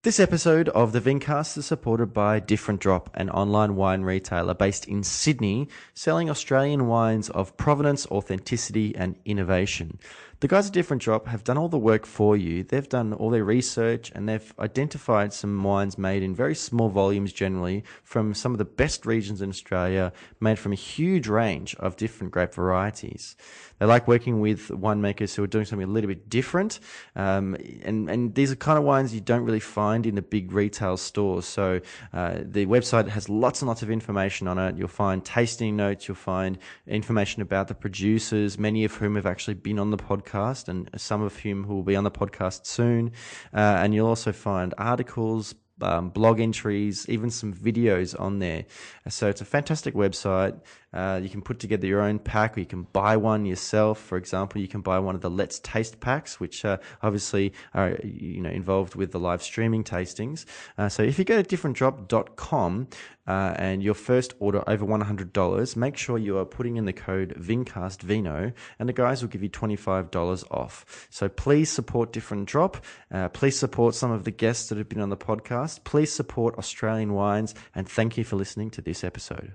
This episode of the Vincast is supported by Different Drop, an online wine retailer based in Sydney, selling Australian wines of provenance, authenticity, and innovation. The guys at Different Drop have done all the work for you. They've done all their research and they've identified some wines made in very small volumes generally from some of the best regions in Australia, made from a huge range of different grape varieties. They like working with winemakers who are doing something a little bit different, and these are kind of wines you don't really find in the big retail stores. So the website has lots and lots of information on it. You'll find tasting notes, you'll find information about the producers, many of whom have actually been on the podcast, and some of whom who will be on the podcast soon. And you'll also find articles, blog entries, even some videos on there. So it's a fantastic website. You can put together your own pack, or you can buy one yourself. For example, you can buy one of the Let's Taste packs, which obviously are involved with the live streaming tastings. So if you go to differentdrop.com and your first order over $100, make sure you are putting in the code VINCASTVINO, and the guys will give you $25 off. So please support Different Drop. Please support some of the guests that have been on the podcast. Please support Australian wines, and thank you for listening to this episode.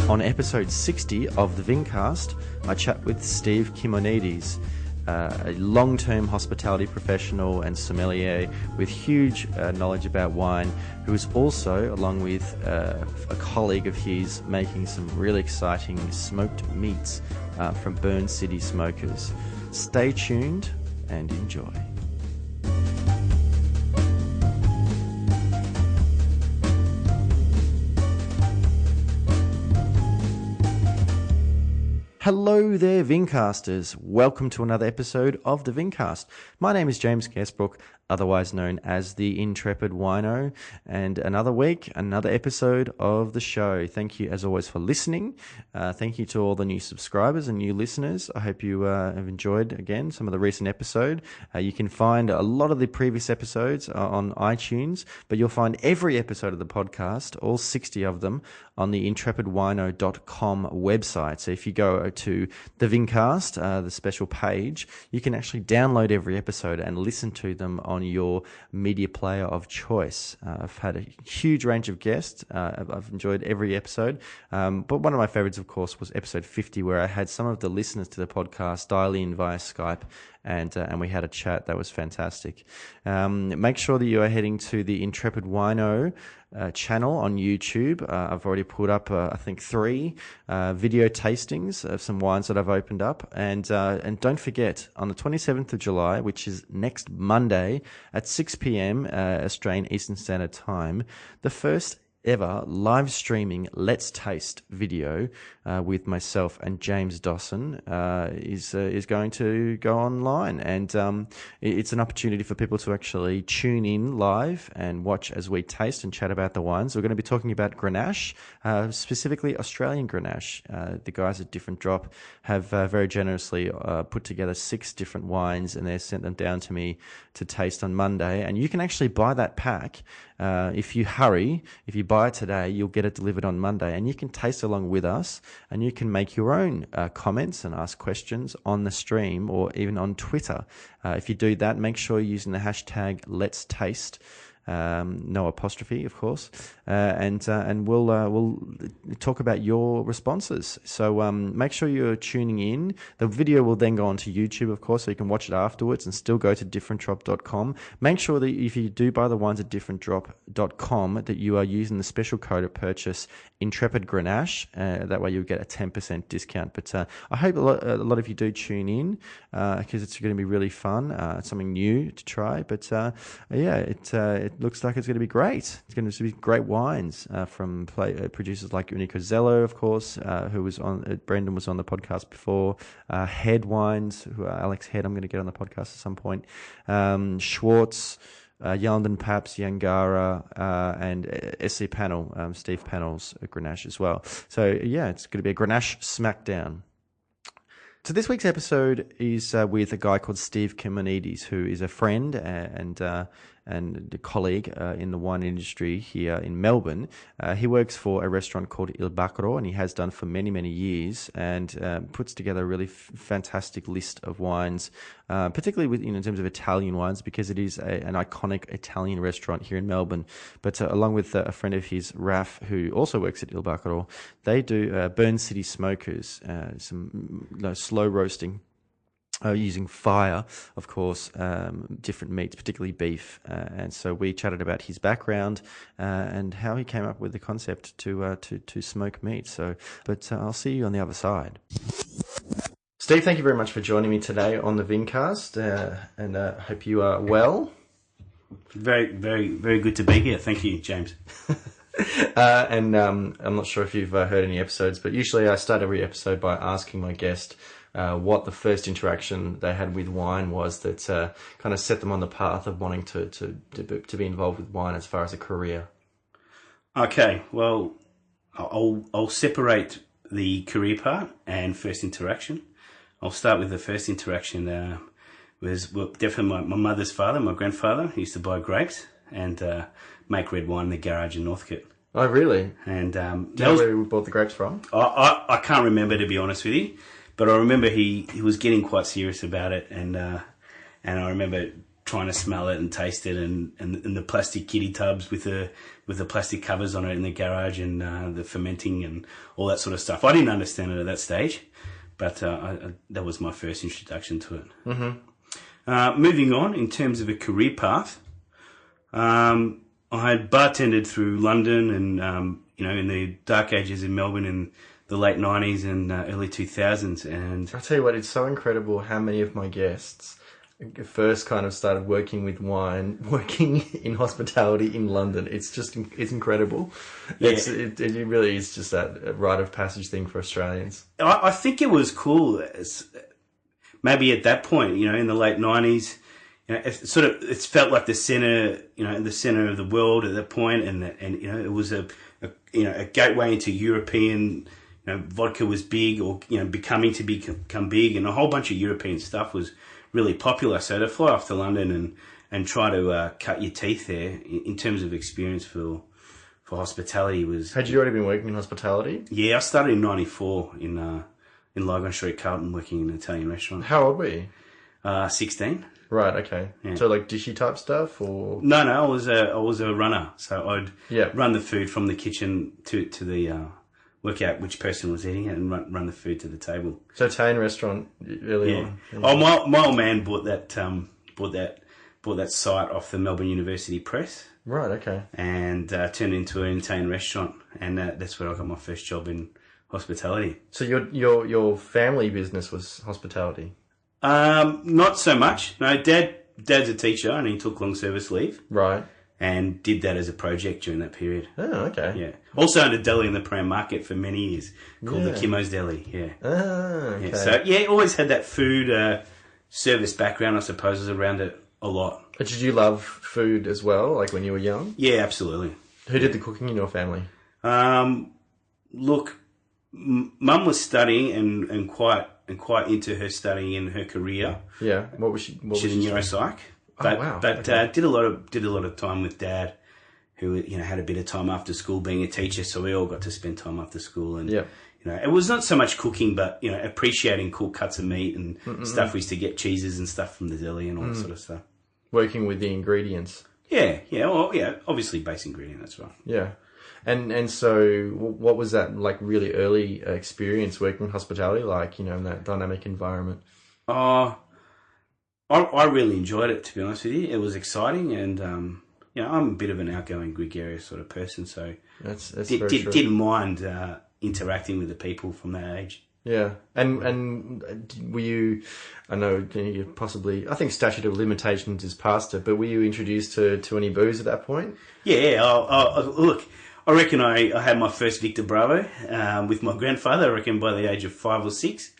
On episode 60 of the Vincast, I chat with Steve Kimonides, a long-term hospitality professional and sommelier with huge knowledge about wine, who is also, along with a colleague of his, making some really exciting smoked meats from Burn City Smokers. Stay tuned and enjoy. Hello there, Vincasters. Welcome to another episode of the Vincast. My name is James Guestbrook, otherwise known as the Intrepid Wino, and another week, another episode of the show. Thank you, as always, for listening. Thank you to all the new subscribers and new listeners. I hope you have enjoyed, again, some of the recent episode. You can find a lot of the previous episodes on iTunes, but you'll find every episode of the podcast, all 60 of them, on the intrepidwino.com website. So if you go to the Vincast, the special page, you can actually download every episode and listen to them on your media player of choice. I've had a huge range of guests. I've enjoyed every episode. But one of my favorites, of course, was episode 50, where I had some of the listeners to the podcast dial in via Skype, and we had a chat. That was fantastic. Make sure that you are heading to the Intrepid Wino channel on YouTube. I've already put up, I think, 3 video tastings of some wines that I've opened up. And don't forget, on the 27th of July, which is next Monday at 6 p.m. Australian Eastern Standard Time, the first ever live streaming Let's Taste video with myself and James Dawson is going to go online, and it's an opportunity for people to actually tune in live and watch as we taste and chat about the wines. We're going to be talking about Grenache, specifically Australian Grenache. The guys at Different Drop have very generously put together 6 different wines, and they sent them down to me to taste on Monday. And you can actually buy that pack if you hurry. If you buy it today, you'll get it delivered on Monday, and you can taste along with us, and you can make your own comments and ask questions on the stream or even on Twitter. If you do that, make sure you're using the hashtag Let's Taste. No apostrophe, of course, and we'll talk about your responses. So make sure you're tuning in. The video will then go onto YouTube, of course, so you can watch it afterwards and still go to differentdrop.com. Make sure that if you do buy the wines at differentdrop.com, that you are using the special code of purchase Intrepid Grenache. That way you'll get a 10% discount. But I hope a lot of you do tune in because it's going to be really fun. It's something new to try, but it looks like it's going to be great. It's going to be great wines from producers like Unico Zello, of course, who was on. Brendan was on the podcast before. Head Wines, Alex Head, I'm going to get on the podcast at some point. Schwartz, Yalnden Paps, Yangara, and SC Panel, Steve Panel's Grenache as well. So yeah, it's going to be a Grenache smackdown. So this week's episode is with a guy called Steve Kimonides, who is a friend and a colleague in the wine industry here in Melbourne. He works for a restaurant called Il Bacaro, and he has done for many, many years, and puts together a really fantastic list of wines, particularly in terms of Italian wines, because it is an iconic Italian restaurant here in Melbourne. But along with a friend of his, Raph, who also works at Il Bacaro, they do Burn City Smokers, some slow roasting. Using fire, of course, different meats, particularly beef. And so we chatted about his background and how he came up with the concept to smoke meat. But I'll see you on the other side. Steve, thank you very much for joining me today on the Vincast, and I hope you are well. Very, very, very good to be here. Thank you, James. And I'm not sure if you've heard any episodes, but usually I start every episode by asking my guest what the first interaction they had with wine was that kind of set them on the path of wanting to be involved with wine as far as a career. Okay, well, I'll separate the career part and first interaction. I'll start with the first interaction. Definitely my mother's father, my grandfather, he used to buy grapes and make red wine in the garage in Northcote. Oh, really? And do you know where we bought the grapes from? I can't remember, to be honest with you. But I remember he was getting quite serious about it, and I remember trying to smell it and taste it, and the plastic kitty tubs with the plastic covers on it in the garage, and the fermenting and all that sort of stuff. I didn't understand it at that stage, but that was my first introduction to it. Mm-hmm. Moving on, in terms of a career path, I had bartended through London, and in the dark ages in Melbourne in the late 90s and early 2000s. And I'll tell you what, it's so incredible how many of my guests first kind of started working with wine, working in hospitality in London. It's incredible. Yeah. It really is just that rite of passage thing for Australians. I think it was cool. Maybe at that point, in the late 90s, it felt like the center, the center of the world at that point, and it was a gateway into European. Vodka was big, or becoming to become big, and a whole bunch of European stuff was really popular. So to fly off to London and try to cut your teeth there in terms of experience for hospitality was. Had you already been working in hospitality? Yeah, I started in '94 in Logan Street, Carlton, working in an Italian restaurant. How old were you? 16. Right. Okay. Yeah. So like dishy type stuff, or no, I was a runner. So I'd run the food from the kitchen to the. Work out which person was eating it and run the food to the table. So Italian restaurant early on. Yeah. Oh, my old man bought that site off the Melbourne University Press. Right. Okay. And turned it into an Italian restaurant, and that's where I got my first job in hospitality. So your family business was hospitality? Not so much. No, Dad's a teacher, and he took long service leave. Right. And did that as a project during that period. Oh, okay. Yeah. Also owned a deli in the Pram Market for many years called the Kimonides Deli. Yeah. Ah, okay. Yeah, so, always had that food service background, I suppose, was around it a lot. But did you love food as well, like when you were young? Yeah, absolutely. Who did the cooking in your family? Look, Mum was studying and quite into her studying and her career. Yeah. What was she? She's a neuropsych. But, oh, wow. But okay. Did a lot of time with Dad, who had a bit of time after school being a teacher, so we all got to spend time after school. And it was not so much cooking, but appreciating cool cuts of meat and stuff. We used to get cheeses and stuff from the deli and all that sort of stuff. Working with the ingredients. Yeah, obviously base ingredient. That's right. Yeah, and so what was that like really early experience working in hospitality like in that dynamic environment? I really enjoyed it, to be honest with you. It was exciting, and I'm a bit of an outgoing, gregarious sort of person, so that's didn't mind interacting with the people from that age. Yeah, and were you? I know you possibly. I think statute of limitations is past it, but were you introduced to any booze at that point? Yeah. Look, I reckon I had my first Victor Bravo with my grandfather. I reckon by the age of 5 or 6.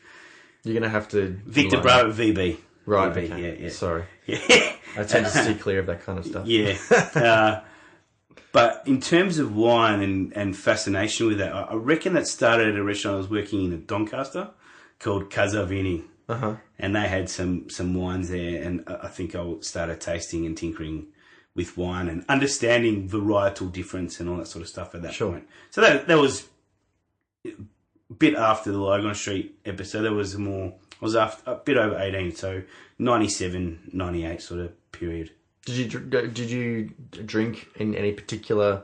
You're gonna have to Victor Bravo VB. Right. VB, okay. Yeah. Sorry. Yeah. I tend to stay clear of that kind of stuff. Yeah. But in terms of wine and fascination with that, I reckon that started at a restaurant I was working in at Doncaster, a called Casavini. Uh-huh. And they had some wines there, and I think I started tasting and tinkering with wine and understanding varietal difference and all that sort of stuff at that point. So that was a bit after the Logan Street episode. There was I was after a bit over 18, so 97, 98 sort of period. Did you drink in any particular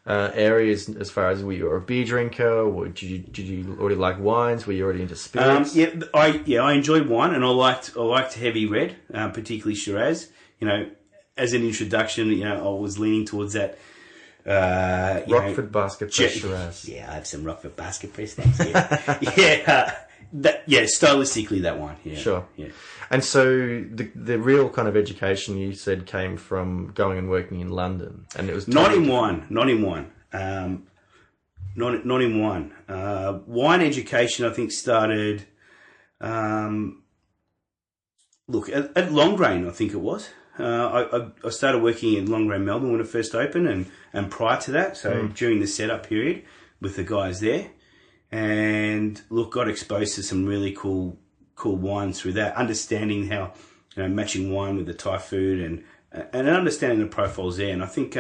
areas as far as were you a beer drinker, or did you already like wines? Were you already into spirits? I enjoyed wine, and I liked heavy red, particularly Shiraz. You know, as an introduction, you know, I was leaning towards that. Rockford Basket Press Shiraz. Yeah, I have some Rockford Basket Press. Thanks. Yeah, stylistically that one. Yeah, sure. Yeah. And so the real kind of education you said came from going and working in London, and it was not in wine. Wine education, I think, started. Look at Longrain, I think it was. I started working in Longrain, Melbourne when it first opened, and prior to that, so during the setup period with the guys there, and look, got exposed to some really cool wines through that, understanding how, you know, matching wine with the Thai food and understanding the profiles there. And I think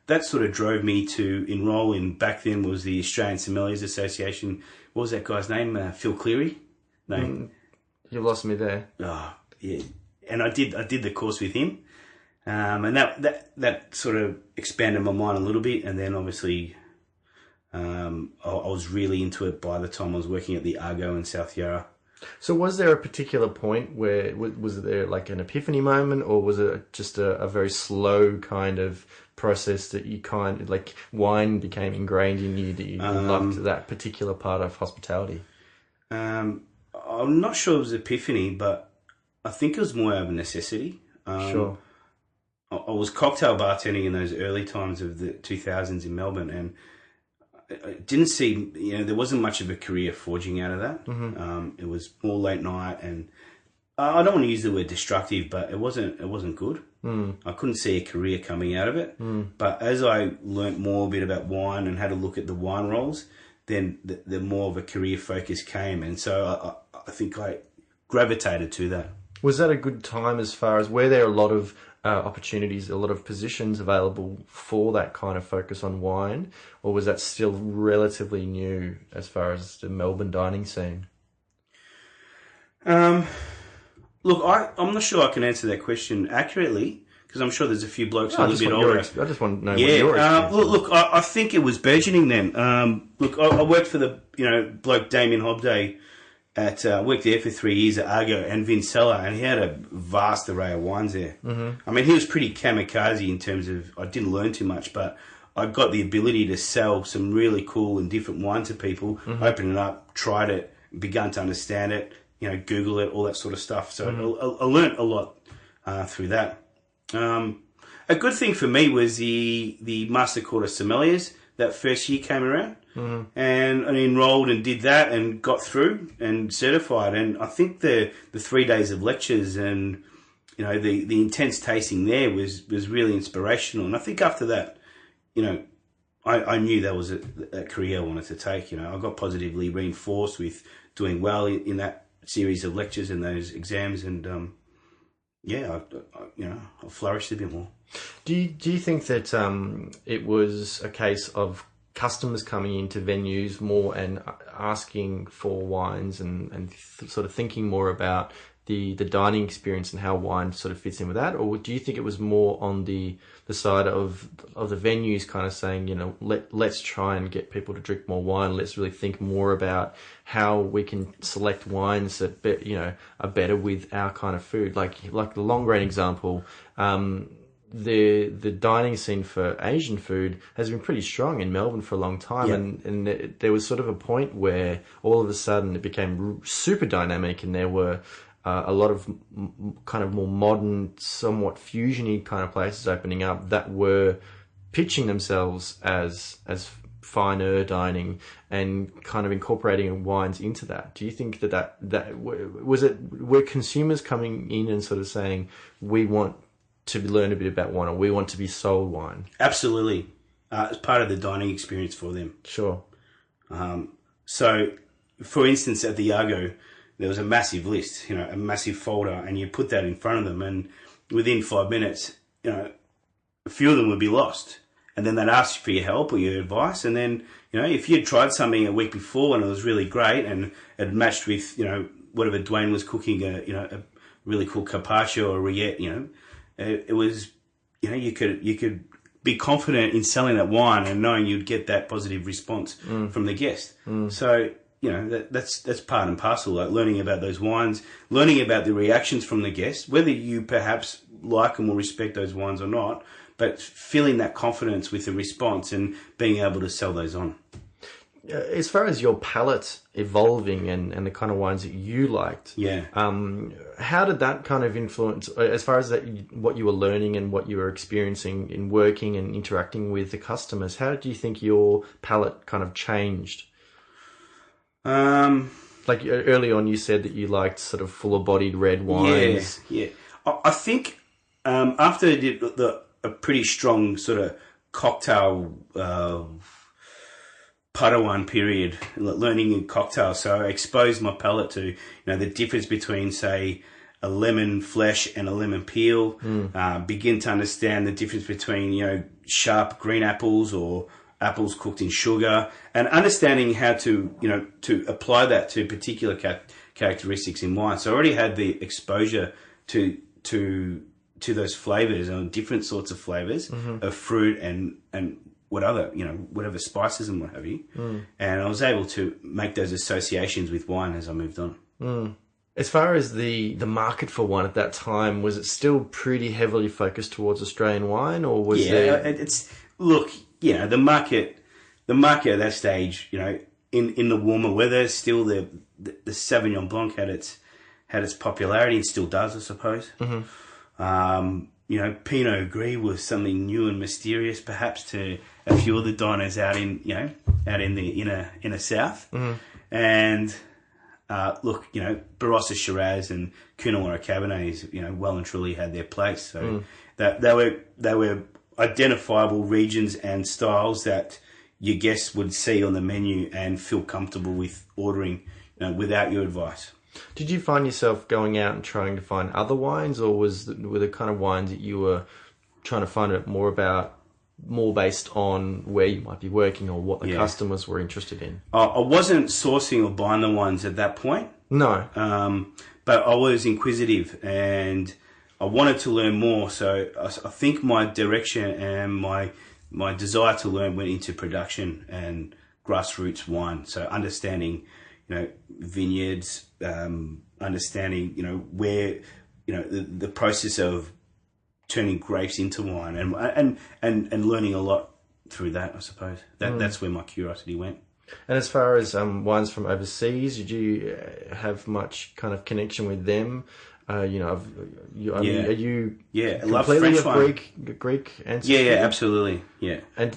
that sort of drove me to enroll in, back then was the Australian Sommeliers Association. What was that guy's name? Phil Cleary? No. You lost me there. Oh, yeah. And I did the course with him. And that sort of expanded my mind a little bit. And then obviously I was really into it by the time I was working at the Argo in South Yarra. So was there a particular point where, was there like an epiphany moment, or was it just a very slow kind of process that you kind of, like, wine became ingrained in you, that you loved that particular part of hospitality? I'm not sure it was epiphany, but I think it was more out of necessity. Sure. I was cocktail bartending in those early times of the 2000s in Melbourne, and I didn't see, you know, there wasn't much of a career forging out of that. Mm-hmm. It was more late night, and I don't want to use the word destructive, but it wasn't good. I couldn't see a career coming out of it. But as I learnt more a bit about wine and had a look at the wine rolls, then the more of a career focus came, and so I think I gravitated to that. Was that a good time as far as, were there a lot of opportunities, a lot of positions available for that kind of focus on wine, or was that still relatively new as far as the Melbourne dining scene? Look, I'm not sure I can answer that question accurately, because I'm sure there's a few blokes a little bit older. I just want to know what your experience was. Look, I think it was burgeoning then. Look, I worked for the, you know, bloke Damien Hobday worked there for 3 years at Argo and Vincella, and he had a vast array of wines there. Mm-hmm. I mean, he was pretty kamikaze in terms of, I didn't learn too much, but I got the ability to sell some really cool and different wine to people, open it up, tried it, begun to understand it, you know, Google it, all that sort of stuff. So I learnt a lot through that. A good thing for me was the Master Quarter Sommeliers. That first year came around, and I enrolled and did that and got through and certified. And I think the 3 days of lectures and, you know, the intense tasting there was really inspirational. And I think after that, you know, I knew that was a career I wanted to take. You know, I got positively reinforced with doing well in that series of lectures and those exams, and I flourished a bit more. Do you think that it was a case of customers coming into venues more and asking for wines and sort of thinking more about the dining experience and how wine sort of fits in with that? Or do you think it was more on the side of the venues kind of saying, you know, let's try and get people to drink more wine. Let's really think more about how we can select wines that, you know, are better with our kind of food. Like the Longrain example, the dining scene for Asian food has been pretty strong in Melbourne for a long time. Yeah. And there was sort of a point where all of a sudden it became super dynamic, and there were a lot of kind of more modern, somewhat fusiony kind of places opening up that were pitching themselves as finer dining and kind of incorporating wines into that. Do you think that were consumers coming in and sort of saying, we want to learn a bit about wine, or we want to be sold wine? Absolutely. It's part of the dining experience for them. Sure. So, for instance, at the Argo, there was a massive list, a massive folder, and you put that in front of them, and within 5 minutes, a few of them would be lost. And then they'd ask you for your help or your advice. And then, if you'd tried something a week before and it was really great and it matched with, whatever Dwayne was cooking, a really cool carpaccio or rillette, it was, you could be confident in selling that wine and knowing you'd get that positive response from the guest. So, that's part and parcel, like learning about those wines, learning about the reactions from the guests, whether you perhaps like and will respect those wines or not, but feeling that confidence with the response and being able to sell those on. As far as your palate evolving and the kind of wines that you liked, how did that kind of influence, as far as that, what you were learning and what you were experiencing in working and interacting with the customers, how do you think your palate kind of changed? Like early on, you said that you liked sort of fuller-bodied red wines. Yeah. I think after I did a pretty strong sort of cocktail Padawan period, learning in cocktails. So I exposed my palate to, the difference between, say, a lemon flesh and a lemon peel. Begin to understand the difference between, sharp green apples or apples cooked in sugar, and understanding how to, to apply that to particular characteristics in wine. So I already had the exposure to those flavors and different sorts of flavors of fruit and whatever spices and what have you. And I was able to make those associations with wine as I moved on. As far as the market for wine at that time, was it still pretty heavily focused towards Australian wine, or was there? The market at that stage, in the warmer weather, still the Sauvignon Blanc had its popularity and still does, I suppose. Pinot Gris was something new and mysterious, perhaps to a few of the diners out in the inner south. And Barossa Shiraz and Coonawarra Cabernets, well and truly had their place. So that they were identifiable regions and styles that your guests would see on the menu and feel comfortable with ordering, without your advice. Did you find yourself going out and trying to find other wines, or were the kind of wines that you were trying to find out more based on where you might be working or what the customers were interested in? I wasn't sourcing or buying the wines at that point. No. But I was inquisitive and I wanted to learn more. So I think my direction and my desire to learn went into production and grassroots wine. So understanding, vineyards, understanding, where, the process of turning grapes into wine and learning a lot through that, I suppose. That's where my curiosity went. And as far as wines from overseas, did you have much kind of connection with them? Are you love completely French of Greek ancestry? Yeah, absolutely. Yeah. And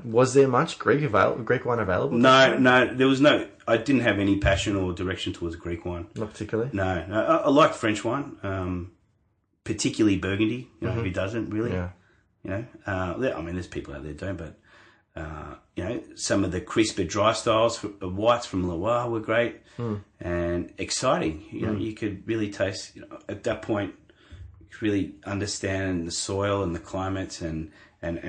was there much Greek wine available? No, there was no. I didn't have any passion or direction towards Greek wine. Not particularly. No, I like French wine, particularly Burgundy. Who doesn't really? Yeah. There's people out there who don't, but some of the crisper dry styles of whites from Loire were great and exciting. You could really taste, at that point, really understand the soil and the climates and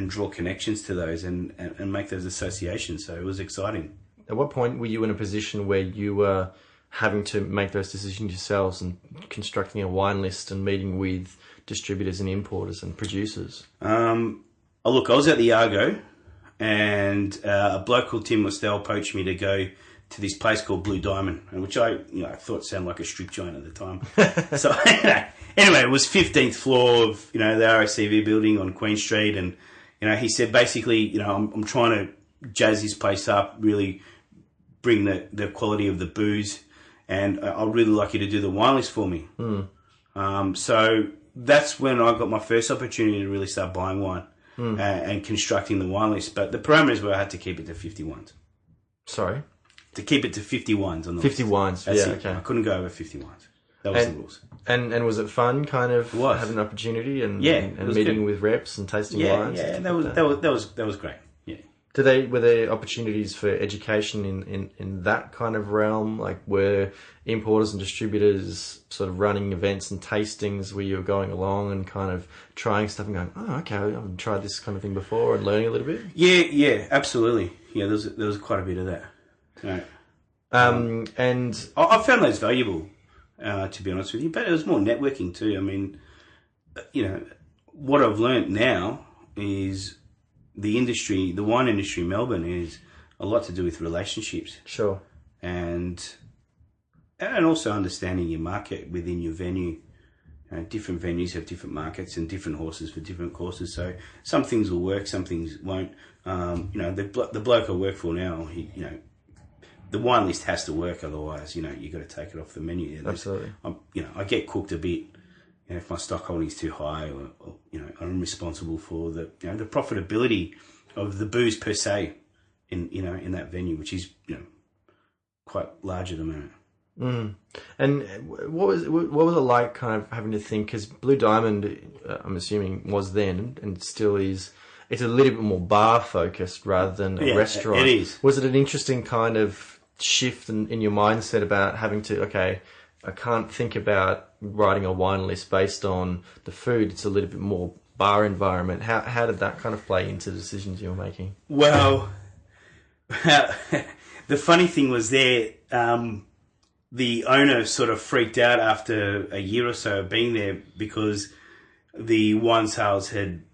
draw connections to those and make those associations. So it was exciting. At what point were you in a position where you were having to make those decisions yourselves and constructing a wine list and meeting with distributors and importers and producers? I was at the Argo, and a bloke called Tim Mostel poached me to go to this place called Blue Diamond, which I thought sounded like a strip joint at the time. So anyway, it was 15th floor of the RACV building on Queen Street, and he said basically, I'm trying to jazz this place up, really bring the quality of the booze, and I'd really like you to do the wine list for me. So that's when I got my first opportunity to really start buying wine. And constructing the wine list, but the parameters were I had to keep it to 50 wines. Sorry? To keep it to 50 wines on the 50 list. wines, That's yeah, it. okay. I couldn't go over 50 wines. That was the rules. And was it fun, kind of having an opportunity and meeting with reps and tasting wines? Yeah, that was great. Yeah. Were there opportunities for education in that kind of realm? Like, were importers and distributors sort of running events and tastings where you were going along and kind of trying stuff and going, oh, okay, I haven't tried this kind of thing before, and learning a little bit? Yeah, absolutely. Yeah, there was quite a bit of that. Right. And I found those valuable, to be honest with you, but it was more networking too. I mean, what I've learnt now is the wine industry in Melbourne is a lot to do with relationships. Sure. And also understanding your market within your venue. Different venues have different markets and different horses for different courses. So some things will work, some things won't. The bloke I work for now, the wine list has to work, otherwise, you got to take it off the menu. Absolutely. I get cooked a bit. If my stock holding is too high, or I'm responsible for the profitability of the booze per se in that venue, which is quite large at the moment. Mm. And what was it like, kind of having to think, because Blue Diamond, I'm assuming, was then and still is. It's a little bit more bar focused rather than a restaurant. It is. Was it an interesting kind of shift in your mindset about having to, okay, I can't think about writing a wine list based on the food. It's a little bit more bar environment. How did that kind of play into the decisions you were making? Well, the funny thing was the owner sort of freaked out after a year or so of being there because the wine sales had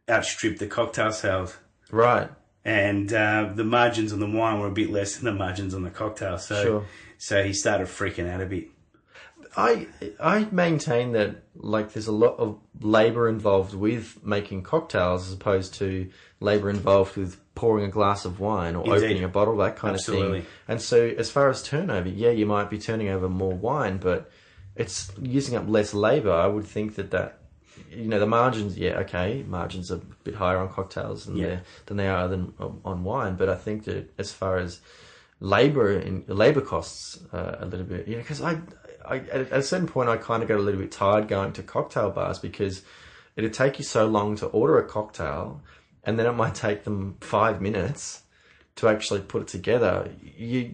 outstripped the cocktail sales. Right. And the margins on the wine were a bit less than the margins on the cocktail. So he started freaking out a bit. I maintain that, like, there's a lot of labour involved with making cocktails as opposed to labour involved with pouring a glass of wine or Indeed. opening a bottle, that kind Absolutely. of thing. And so as far as turnover, yeah, you might be turning over more wine, but it's using up less labour. I would think that the margins, margins are a bit higher on cocktails than they are on wine. But I think that as far as labour costs a little bit, because I at a certain point I kind of got a little bit tired going to cocktail bars because it'd take you so long to order a cocktail, and then it might take them 5 minutes to actually put it together. You're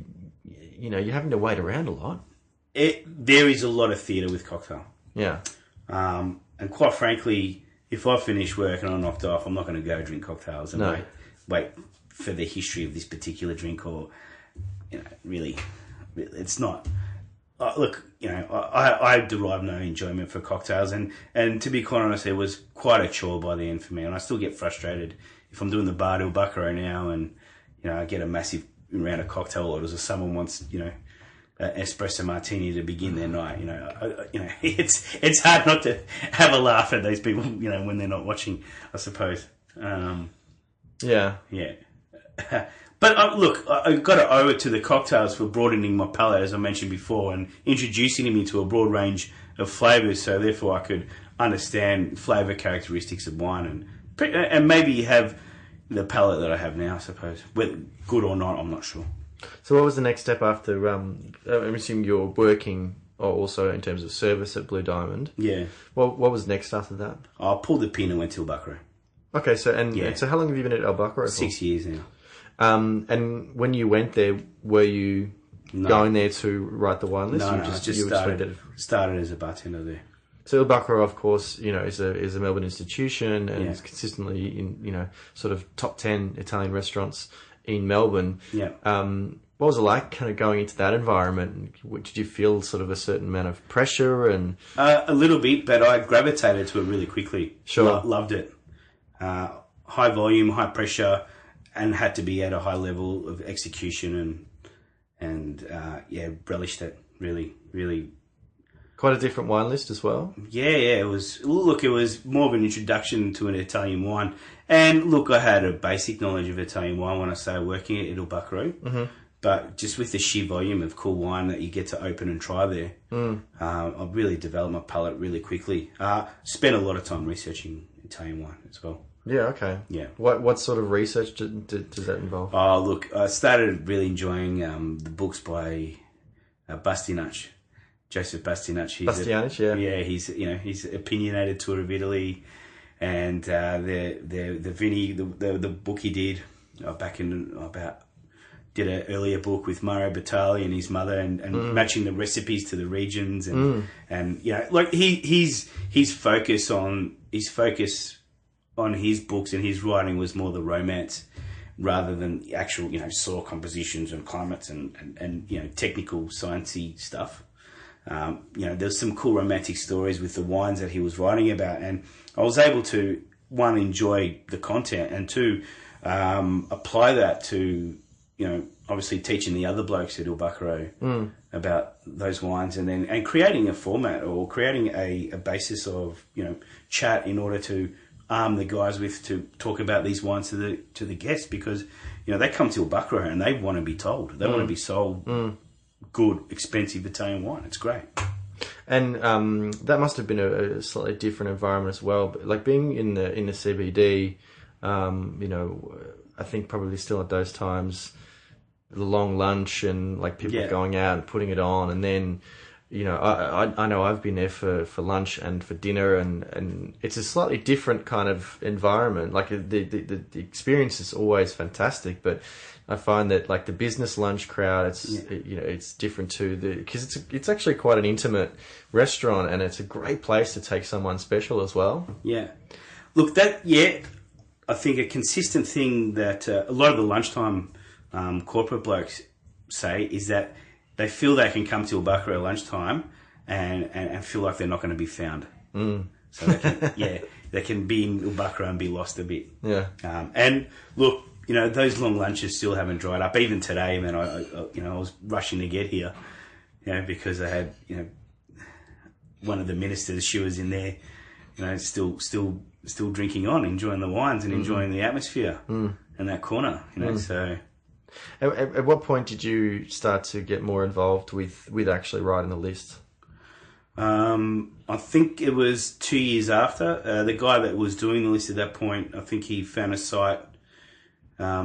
having to wait around a lot. There is a lot of theatre with cocktail. Yeah. And quite frankly, if I finish work and I'm knocked off, I'm not going to go drink cocktails and wait for the history of this particular drink, or really, it's not. Look, I derive no enjoyment for cocktails, and to be quite honest, it was quite a chore by the end for me, and I still get frustrated if I'm doing the bar Il Bacaro now, and I get a massive round of cocktail orders, or someone wants an espresso martini to begin their night. It's hard not to have a laugh at these people, when they're not watching, I suppose. Yeah. But look, I've got to owe it to the cocktails for broadening my palate, as I mentioned before, and introducing me to a broad range of flavours, so therefore I could understand flavour characteristics of wine and maybe have the palate that I have now, I suppose. Whether good or not, I'm not sure. So what was the next step after, I'm assuming you're working also in terms of service at Blue Diamond? Yeah. What was next after that? I pulled the pin and went to Il Bacaro. Okay, so how long have you been at Il Bacaro for? 6 years now. And when you went there, were you going there to write the wine list? No, I just started as a bartender there. So Il Bacaro, of course, is a Melbourne institution and is consistently in, sort of top 10 Italian restaurants in Melbourne. Yeah. What was it like kind of going into that environment? Did you feel sort of a certain amount of pressure? And a little bit, but I gravitated to it really quickly. Sure. Loved it. High volume, high pressure, and had to be at a high level of execution and relished it. Really, really. Quite a different wine list as well. Yeah, it was. Look, it was more of an introduction to an Italian wine, and look, I had a basic knowledge of Italian wine when I started working at Il Bacaro. Mm-hmm. But just with the sheer volume of cool wine that you get to open and try there, I really developed my palate really quickly. Spent a lot of time researching Italian wine as well. Yeah, okay. Yeah. What sort of research does that involve? Oh, look, I started really enjoying the books by Bastianich. Joseph Bastianich. Bastianich, yeah. Yeah, he's opinionated tour of Italy, and the book he did back in about did an earlier book with Mario Batali and his mother, and matching the recipes to the regions, and you know, like his focus on his books and his writing was more the romance rather than the actual, you know, soil compositions and climates and you know, technical sciencey stuff. You know, there's some cool romantic stories with the wines that he was writing about, and I was able to, one, enjoy the content, and two, apply that to, you know, obviously teaching the other blokes at Il Bacaro about those wines, and creating a format or creating a basis of, you know, chat in order to arm the guys with to talk about these wines to the guests, because, you know, they come to Il Bacaro and they want to be told, they want to be sold good, expensive Italian wine. It's great. And that must have been a slightly different environment as well. But like being in the CBD, you know, I think probably still at those times, the long lunch and like people going out and putting it on, and then, you know, I know I've been there for lunch and for dinner, and it's a slightly different kind of environment. Like the experience is always fantastic, but I find that like the business lunch crowd, it's you know, it's different too, because it's actually quite an intimate restaurant, and it's a great place to take someone special as well. Yeah, look, I think a consistent thing that a lot of the lunchtime corporate blokes say is that they feel they can come to Il Bacaro at lunchtime and feel like they're not going to be found. So they can, they can be in Il Bacaro and be lost a bit. Yeah. And look, you know, those long lunches still haven't dried up. Even today, man, I was rushing to get here, you know, because I had, you know, one of the ministers, she was in there, you know, still drinking on, enjoying the wines and enjoying the atmosphere in that corner, you know, so... At what point did you start to get more involved with actually writing the list? I think it was 2 years after. The guy that was doing the list at that point, I think he found a site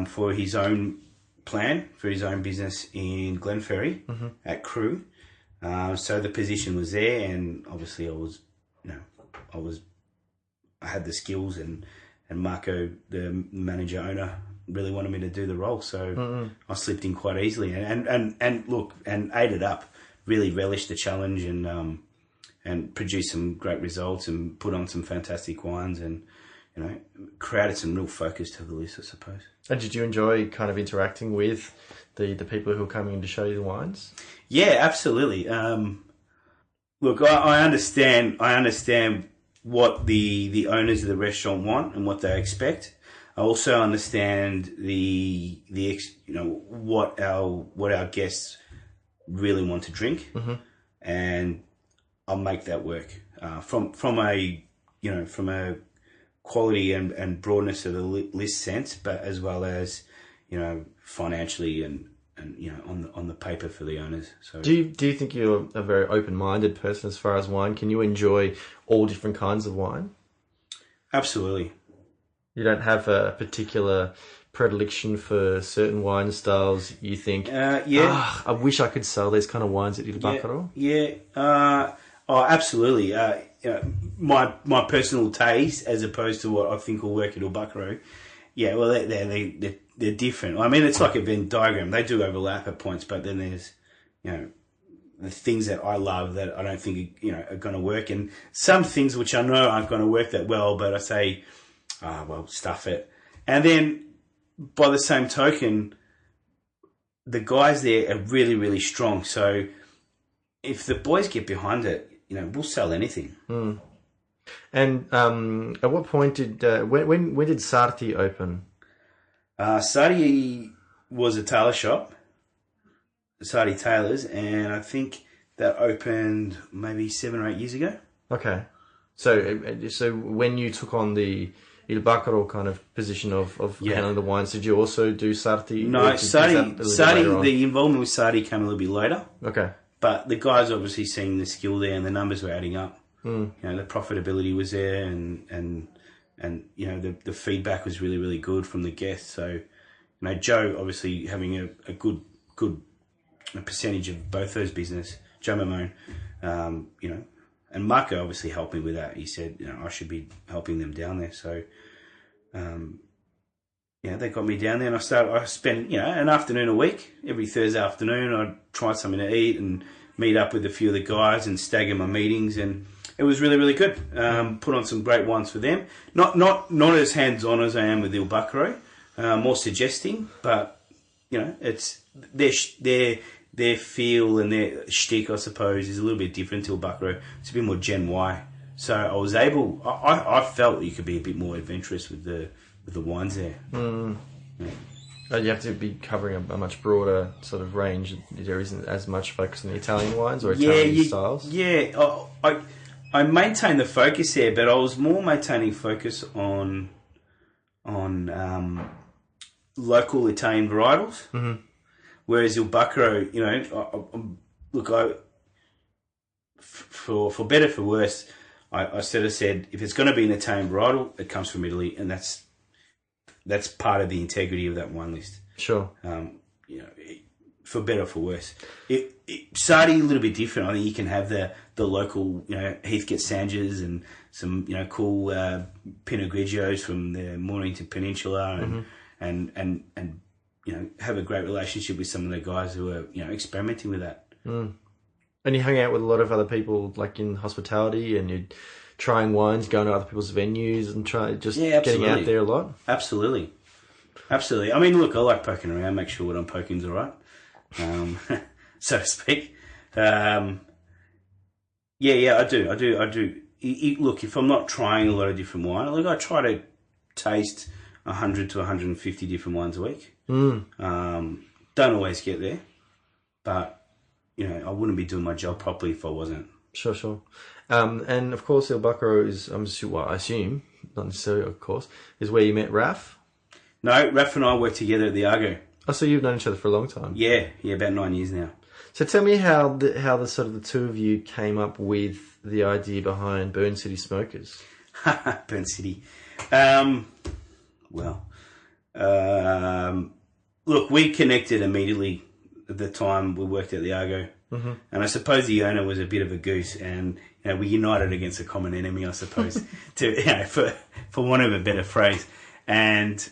for his own plan, for his own business in Glenferrie at Crewe. So the position was there, and obviously I had the skills, and Marco, the manager owner, really wanted me to do the role, so I slipped in quite easily, and look, and ate it up. Really relished the challenge, and produced some great results, and put on some fantastic wines, and, you know, created some real focus to the list, I suppose. And did you enjoy kind of interacting with the people who were coming in to show you the wines? Yeah, absolutely. Look, I understand what the owners of the restaurant want and what they expect. I also understand the you know, what our guests really want to drink, and I'll make that work from a quality and broadness of the list sense, but as well as, you know, financially and you know, on the paper for the owners. So do you think you're a very open-minded person as far as wine? Can you enjoy all different kinds of wine? Absolutely. You don't have a particular predilection for certain wine styles, you think? I wish I could sell these kind of wines at Il Bacaro. Absolutely. You know, my personal taste, as opposed to what I think will work at Il Bacaro. Yeah, well, they're different. I mean, it's like a Venn diagram. They do overlap at points, but then there's, you know, the things that I love that I don't think, you know, are going to work, and some things which I know aren't going to work that well, but I say, well, stuff it. And then, by the same token, the guys there are really, really strong. So if the boys get behind it, you know, we'll sell anything. And at what point did when did Sarti open? Sarti was a tailor shop, Sarti Tailors, and I think that opened maybe 7 or 8 years ago. Okay, so when you took on the Il Bacaro kind of position of handling the wines, did you also do Sarti? No, Sarti. The involvement with Sarti came a little bit later. Okay, but the guys obviously seeing the skill there, and the numbers were adding up. You know, the profitability was there, and you know, the feedback was really, really good from the guests. So, you know, Joe obviously having a good percentage of both those business, Joe Mamone, you know, and Marco obviously helped me with that. He said, you know, I should be helping them down there. So, they got me down there, and I spent, an afternoon a week. Every Thursday afternoon, I'd try something to eat and meet up with a few of the guys and stagger my meetings, and it was really, really good. Put on some great wines for them. Not as hands-on as I am with Il Bacaro, more suggesting, but, it's their feel and their shtick, I suppose, is a little bit different to Il Bacaro. It's a bit more Gen Y. So I felt you could be a bit more adventurous with the wines there. Mm. Yeah. You have to be covering a much broader sort of range. There isn't as much focus on the Italian wines or Italian styles. Yeah, I maintained the focus there, but I was more maintaining focus on local Italian varietals. Mm-hmm. Whereas Il Bacaro, for better for worse, I sort of said if it's going to be an Italian varietal, it comes from Italy, and that's part of the integrity of that wine list. Sure. For better or for worse. Sardi a little bit different. I think you can have the local, Heathcote Sanges and some, cool Pinot Grigios from the Mornington Peninsula and have a great relationship with some of the guys who are, experimenting with that. Mm. And you hung out with a lot of other people, like in hospitality, and you're trying wines, going to other people's venues and getting out there a lot? Absolutely. Absolutely. I mean, look, I like poking around, make sure what I'm poking's all right, so to speak. I do. Look, if I'm not trying a lot of different wine, I try to taste 100 to 150 different wines a week. Mm. Don't always get there, but I wouldn't be doing my job properly if I wasn't. Sure. And of course, Il Bacaro is, I assume, not necessarily, of course, is where you met Raph. No, Raph and I worked together at the Argo. Oh, so you've known each other for a long time. Yeah, about 9 years now. So tell me how the sort of the two of you came up with the idea behind Burn City Smokers. Burn City. Look, we connected immedately at the time we worked at the Argo. Mm-hmm. And I suppose the owner was a bit of a goose, and we united against a common enemy, I suppose, for want of a better phrase. And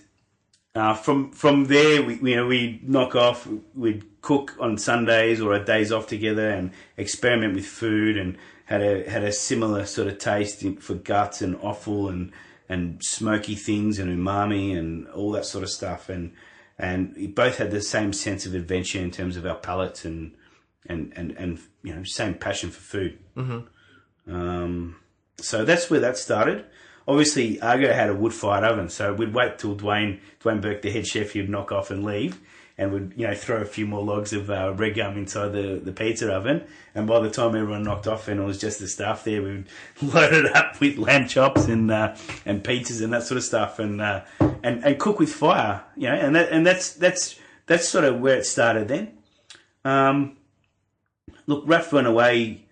from there, we knock off. We'd cook on Sundays or our days off together and experiment with food, and had a similar sort of taste for guts and offal and smoky things and umami and all that sort of stuff. And we both had the same sense of adventure in terms of our palates and same passion for food. Mm-hmm. So that's where that started. Obviously, Argo had a wood-fired oven, so we'd wait till Dwayne Burke, the head chef, he'd knock off and leave, and we'd throw a few more logs of red gum inside the pizza oven. And by the time everyone knocked off and it was just the staff there, we would load it up with lamb chops and pizzas and that sort of stuff, and cook with fire. And that's sort of where it started then. Look, Raph went away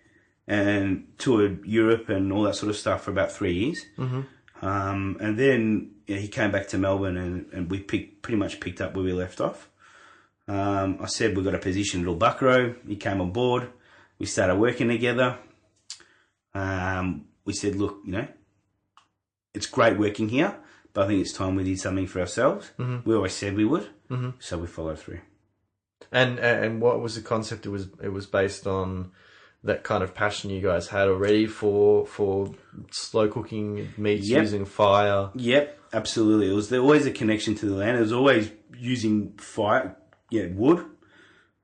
and toured Europe and all that sort of stuff for about 3 years. Mm-hmm. And then he came back to Melbourne and we pretty much picked up where we left off. I said we got a position at Il Bacaro. He came on board. We started working together. We said, look, it's great working here, but I think it's time we did something for ourselves. Mm-hmm. We always said we would, so we followed through. And what was the concept? It was based on that kind of passion you guys had already for slow cooking meats using fire. Yep, absolutely. There was always a connection to the land. It was always using fire, wood,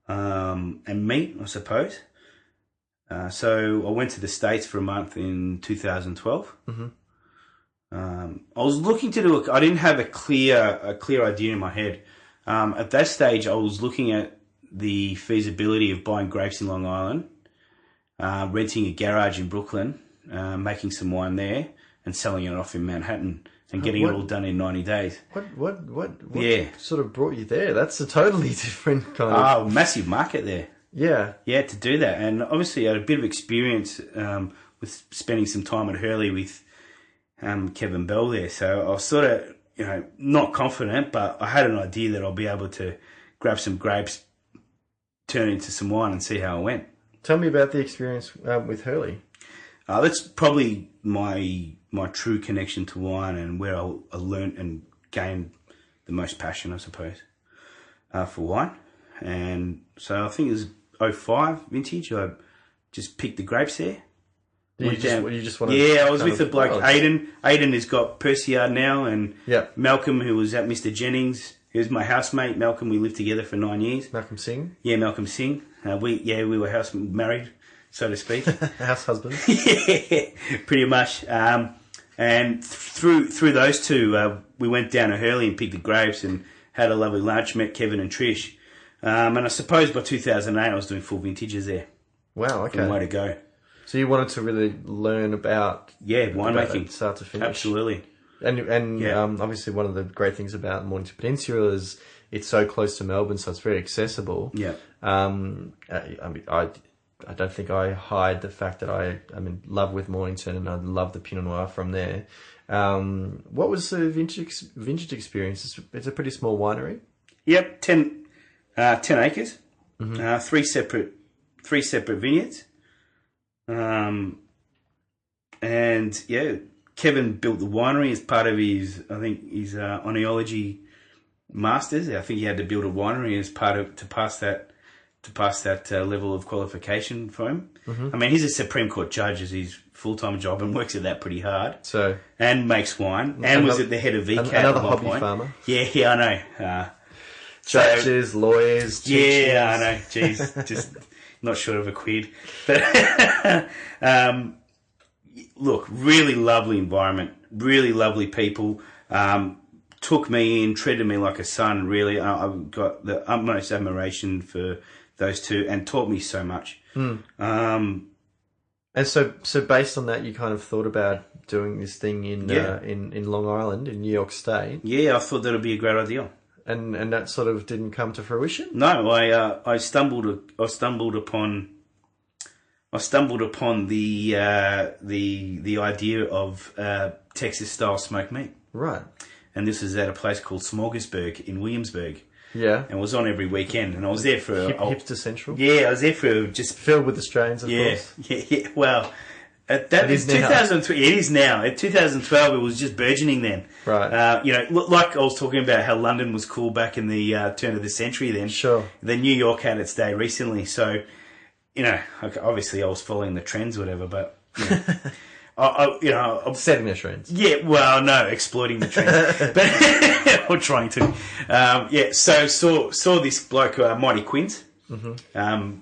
and meat, I suppose. So I went to the States for a month in 2012. Mm-hmm. I was looking to do I didn't have a clear idea in my head. At that stage, I was looking at the feasibility of buying grapes in Long Island, renting a garage in Brooklyn, making some wine there, and selling it off in Manhattan, and getting it all done in 90 days. What sort of brought you there? That's a totally different kind of... Oh, massive market there. Yeah. Yeah, to do that. And obviously I had a bit of experience with spending some time at Hurley with Kevin Bell there. So I was sort of, not confident, but I had an idea that I'll be able to grab some grapes, turn it into some wine and see how it went. Tell me about the experience with Hurley. That's probably my true connection to wine and where I learnt and gained the most passion, I suppose, for wine. And so I think it was '05 vintage. I just picked the grapes there. You just wanted yeah, I was with the bloke, Aidan. Aidan has got Persiard now, and Malcolm, who was at Mr. Jennings, he was my housemate. Malcolm, we lived together for 9 years. Malcolm Singh? Yeah, Malcolm Singh. We were married, so to speak. House husbands? Yeah, pretty much. And through those two, we went down to Hurley and picked the grapes and had a lovely lunch, met Kevin and Trish. And I suppose by 2008 I was doing full vintages there. Wow, okay. Way to go. So you wanted to really learn about winemaking, start to finish. Absolutely. And obviously one of the great things about Mornington Peninsula is it's so close to Melbourne, so it's very accessible. Yeah. I mean, I don't think I hide the fact that I'm in love with Mornington and I love the Pinot Noir from there. What was the vintage experience? It's a pretty small winery. Yep, 10 acres, three separate vineyards. And yeah, Kevin built the winery as part of his oenology masters. I think he had to build a winery as part of to pass that level of qualification for him. I mean, he's a Supreme Court judge as his full-time job and works at that pretty hard. And makes wine and was at the head of VCAT. Another hobby farmer. Yeah, I know. Judges, lawyers, teachers. Yeah, I know. Jeez, just not short of a quid. But look, really lovely environment, really lovely people. Took me in, treated me like a son. Really, I've got the utmost admiration for those two, and taught me so much. And so based on that, you kind of thought about doing this thing in Long Island, in New York State. Yeah, I thought that would be a great idea. And that sort of didn't come to fruition? No, I stumbled upon the idea of Texas style smoked meat. Right. And this is at a place called Smorgasburg in Williamsburg. Yeah. And it was on every weekend, and I was there for Hipster Central. Yeah, I was there for just filled with Australians, of course. Yeah. Well, that is 2012. It is now. In 2012, it was just burgeoning then. Right. Like I was talking about how London was cool back in the turn of the century. Then, sure. Then New York had its day recently. So, obviously I was following the trends, whatever. But I'm setting the trends. Yeah. Well, no, exploiting the trends, but or trying to. So saw this bloke, Mighty Quint, and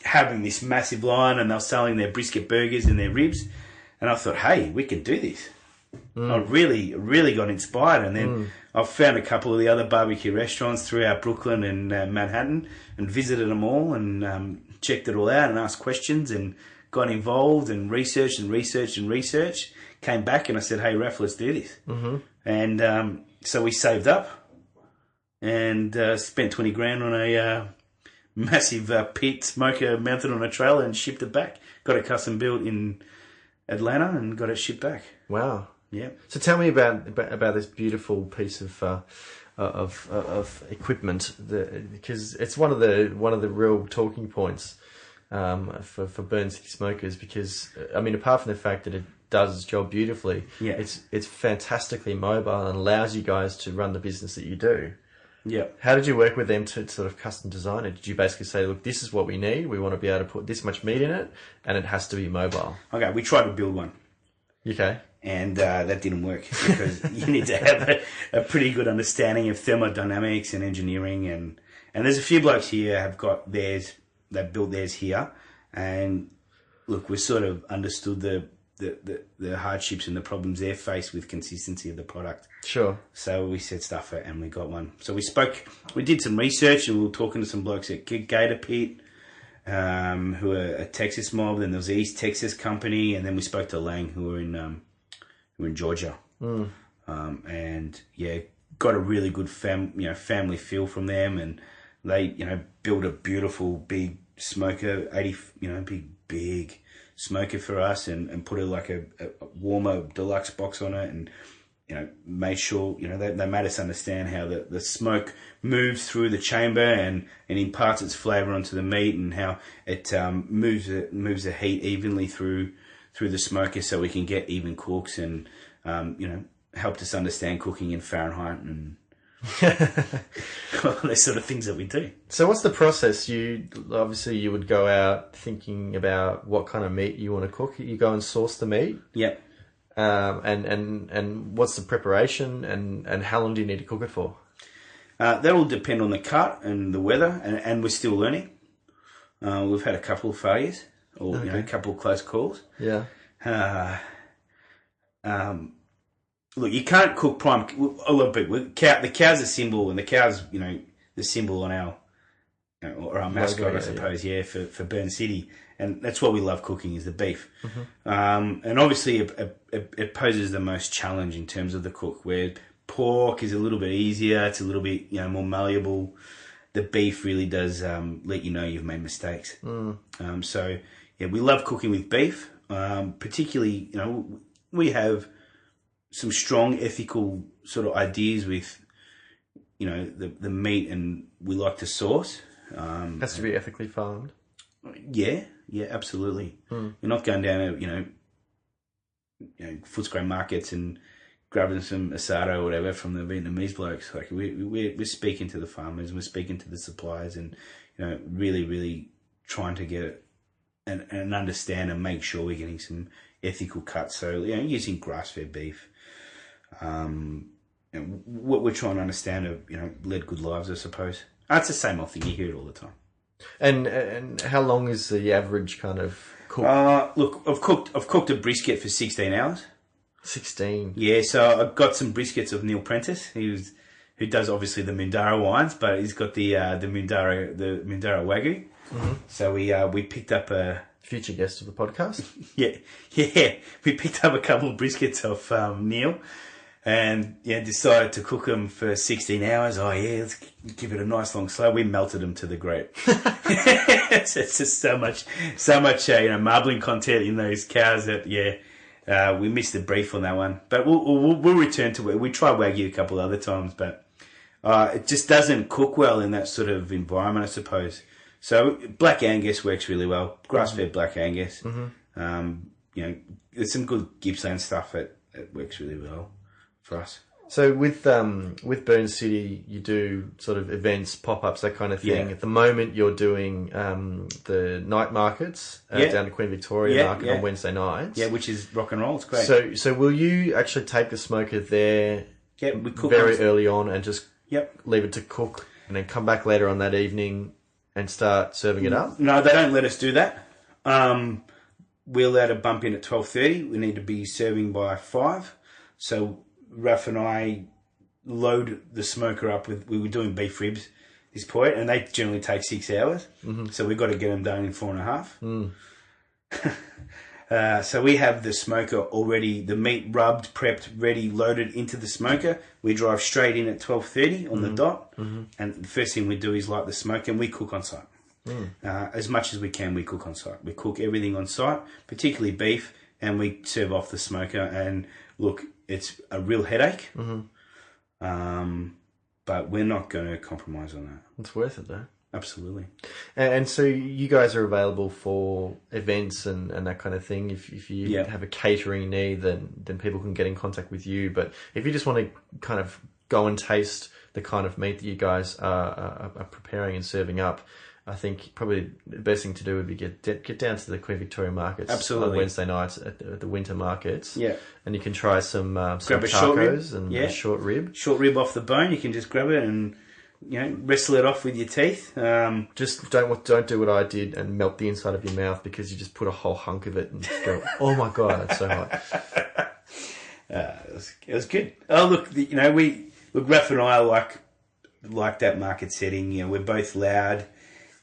having this massive line, and they're selling their brisket burgers and their ribs, and I thought, hey, we can do this. I really got inspired, and then I found a couple of the other barbecue restaurants throughout Brooklyn and Manhattan, and visited them all, and checked it all out, and asked questions, and got involved, and researched. Came back, and I said, hey, Raph, let's do this. And so we saved up, and spent 20 grand on a massive pit smoker mounted on a trailer and shipped it back. Got it custom built in Atlanta and got it shipped back. Wow. Yeah. So tell me about this beautiful piece of equipment, because it's one of the real talking points for Burn City Smokers. Because I mean, apart from the fact that it does its job beautifully, it's fantastically mobile and allows you guys to run the business that you do. Yeah. How did you work with them to sort of custom design it? Did you basically say, look, this is what we need. We want to be able to put this much meat in it, and it has to be mobile. Okay, we tried to build one. Okay. And that didn't work because you need to have a pretty good understanding of thermodynamics and engineering. And there's a few blokes here have got theirs, they've built theirs here. And look, we sort of understood the hardships and the problems they're faced with consistency of the product. Sure. So we said stuff it and we got one. So we did some research, and we were talking to some blokes at Gator Pit, who are a Texas mob. Then there was the East Texas company, and then we spoke to Lang, who were in Georgia. And yeah, got a really good family feel from them, and they built a beautiful big smoker, big smoker for us, and put a warmer deluxe box on it, and made sure they made us understand how the smoke moves through the chamber and imparts its flavour onto the meat, and how it moves the heat evenly through the smoker, so we can get even cooks, and helped us understand cooking in Fahrenheit Those sort of things that we do. So what's the process? You would go out thinking about what kind of meat you want to cook. You go and source the meat. Yep. And what's the preparation and how long do you need to cook it for? That will depend on the cut and the weather, and we're still learning. We've had a couple of failures, or a couple of close calls. Yeah. Look, you can't cook prime. A lot of people, the cow's a symbol, and the cow's the symbol on our or our mascot, I suppose. Yeah, for Burn City, and that's what we love cooking is the beef. Mm-hmm. And obviously, it poses the most challenge in terms of the cook, where pork is a little bit easier. It's a little bit more malleable. The beef really does let you know you've made mistakes. So yeah, we love cooking with beef. Particularly, we have some strong ethical sort of ideas with, the meat, and we like to source. Has to be ethically farmed. Yeah, absolutely. You're not going down to, Footscray markets and grabbing some asado or whatever from the Vietnamese blokes. Like we're speaking to the farmers, we're speaking to the suppliers, and really, really trying to get it and understand and make sure we're getting some ethical cuts. So using grass-fed beef. What we're trying to understand are led good lives, I suppose. It's the same old thing. You hear it all the time. And how long is the average kind of cook? Look, I've cooked a brisket for 16 hours. 16. Yeah, so I've got some briskets of Neil Prentice, who does obviously the Mundara wines, but he's got the Mundara Wagyu. Mm-hmm. So we picked up a future guest of the podcast. Yeah, we picked up a couple of briskets off Neil, and decided to cook them for 16 hours. Oh yeah, let's give it a nice long slow. We melted them to the grape. It's just so much marbling content in those cows that we missed the brief on that one. But we'll return to it. We tried Wagyu a couple other times, but it just doesn't cook well in that sort of environment, I suppose. So Black Angus works really well. Grass-fed Black Angus. Mm-hmm. There's some good Gippsland stuff that works really well for us. So with Burn City, you do sort of events, pop-ups, that kind of thing. Yeah. At the moment, you're doing the night markets down to Queen Victoria Market on Wednesday nights. Yeah, which is rock and roll. It's great. So will you actually take the smoker there we cook very early on and just leave it to cook and then come back later on that evening and start serving it up? No, they don't let us do that. We're allowed to bump in at 12:30. We need to be serving by 5. So Raph and I load the smoker up with. We were doing beef ribs this point, and they generally take 6 hours. Mm-hmm. So we've got to get them done in 4.5. So we have the smoker already, the meat rubbed, prepped, ready, loaded into the smoker. We drive straight in at 12:30 on the dot, and the first thing we do is light the smoke, and we cook on site. As much as we can, we cook on site. We cook everything on site, particularly beef, and we serve off the smoker. And look, it's a real headache, but we're not going to compromise on that. It's worth it, though. Absolutely. And so you guys are available for events and that kind of thing. If you have a catering need, then people can get in contact with you. But if you just want to kind of go and taste the kind of meat that you guys are preparing and serving up, I think probably the best thing to do would be get down to the Queen Victoria markets. Absolutely. On Wednesday nights at the winter markets. Yeah. And you can try some grab a short rib. and a short rib. Short rib off the bone. You can just grab it and wrestle it off with your teeth. Just don't do what I did and melt the inside of your mouth, because you just put a whole hunk of it and just go, oh my God, that's so hot. It was good. Oh look, Raph and I like that market setting. We're both loud.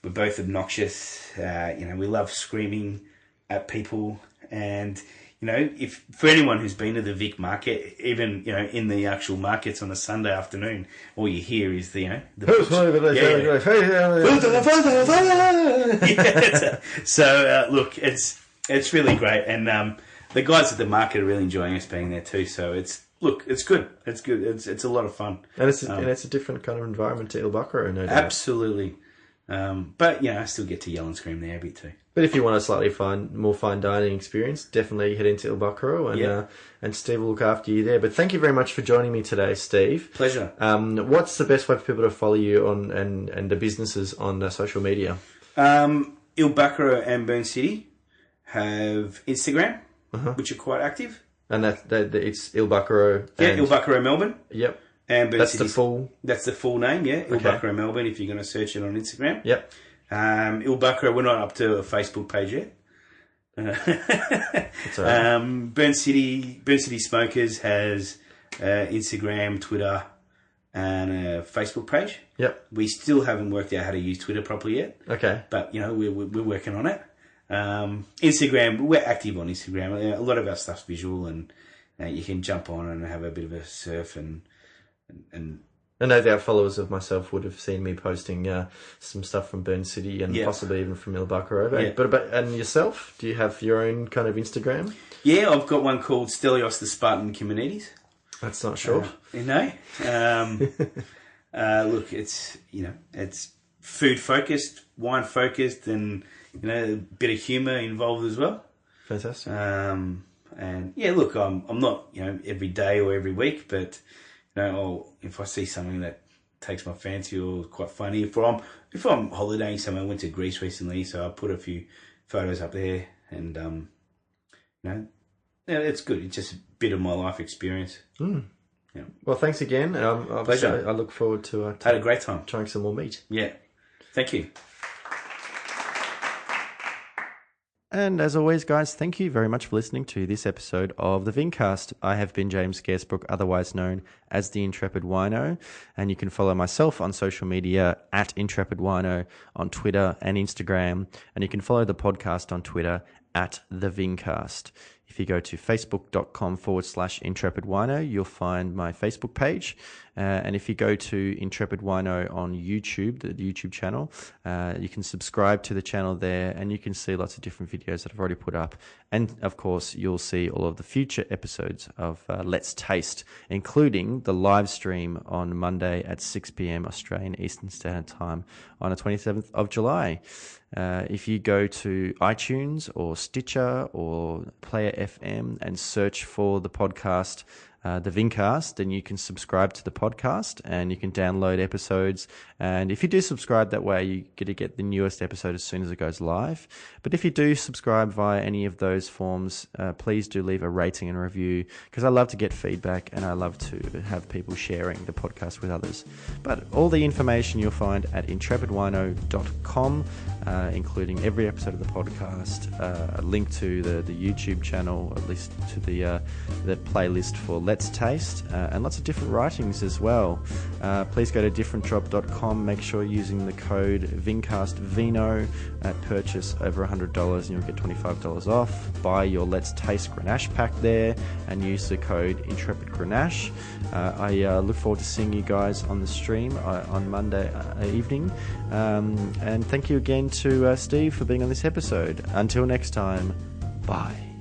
We're both obnoxious. We love screaming at people. And, if for anyone who's been to the Vic market, even, in the actual markets on a Sunday afternoon, all you hear is the So, look, it's really great. And the guys at the market are really enjoying us being there too. So it's good. It's good. It's a lot of fun. And it's a different kind of environment to Il Bacaro, no doubt. Absolutely. But, I still get to yell and scream there a bit too. But if you want a slightly more fine dining experience, definitely head into Il Bacaro and Steve will look after you there. But thank you very much for joining me today, Steve. Pleasure. What's the best way for people to follow you on and the businesses on social media? Il Bacaro and Burn City have Instagram, which are quite active. And it's Il Bacaro. Il Bacaro Melbourne. Yep. And Burn That's the full name, yeah. Il Bacaro Melbourne, if you're going to search it on Instagram. Yep. Il Bacaro, we're not up to a Facebook page yet. That's all right. Burn City Smokers has Instagram, Twitter, and a Facebook page. Yep. We still haven't worked out how to use Twitter properly yet. Okay. But, we're working on it. Instagram, we're active on Instagram. A lot of our stuff's visual, and you can jump on and have a bit of a surf and I know that followers of myself would have seen me posting some stuff from Burn City and possibly even from Il Bacaro. But and yourself, do you have your own kind of Instagram? Yeah, I've got one called Stelios the Spartan Kimonides. That's not short. Look, it's it's food focused, wine focused, and a bit of humour involved as well. Fantastic. And look, I'm not every day or every week, but if I see something that takes my fancy or quite funny, if I'm holidaying somewhere, I went to Greece recently, so I put a few photos up there, and it's good. It's just a bit of my life experience. Mm. Yeah. Well, thanks again. Pleasure. I look forward to had a great time trying some more meat. Yeah, thank you. And as always, guys, thank you very much for listening to this episode of the Vincast. I have been James Scaresbrook, otherwise known as the Intrepid Wino, and you can follow myself on social media at Intrepid Wino on Twitter and Instagram, and you can follow the podcast on Twitter at the Vincast. If you go to facebook.com/Intrepid Wino, you'll find my Facebook page. And if you go to Intrepid Wino on YouTube, the YouTube channel, you can subscribe to the channel there, and you can see lots of different videos that I've already put up. And of course, you'll see all of the future episodes of Let's Taste, including the live stream on Monday at 6 p.m. Australian Eastern Standard Time on the 27th of July. If you go to iTunes or Stitcher or Player FM and search for the podcast, the Vincast, then you can subscribe to the podcast and you can download episodes. And if you do subscribe that way, you get to get the newest episode as soon as it goes live. But if you do subscribe via any of those forms, please do leave a rating and review, because I love to get feedback and I love to have people sharing the podcast with others. But all the information you'll find at intrepidwino.com, including every episode of the podcast, a link to the YouTube channel, at least to the playlist for Let's Taste, and lots of different writings as well. Please go to differentdrop.com. Make sure you're using the code VINCASTVINO at purchase over $100 and you'll get $25 off. Buy your Let's Taste Grenache pack there and use the code Intrepid Grenache. I look forward to seeing you guys on the stream on Monday evening. And thank you again to Steve for being on this episode. Until next time, bye.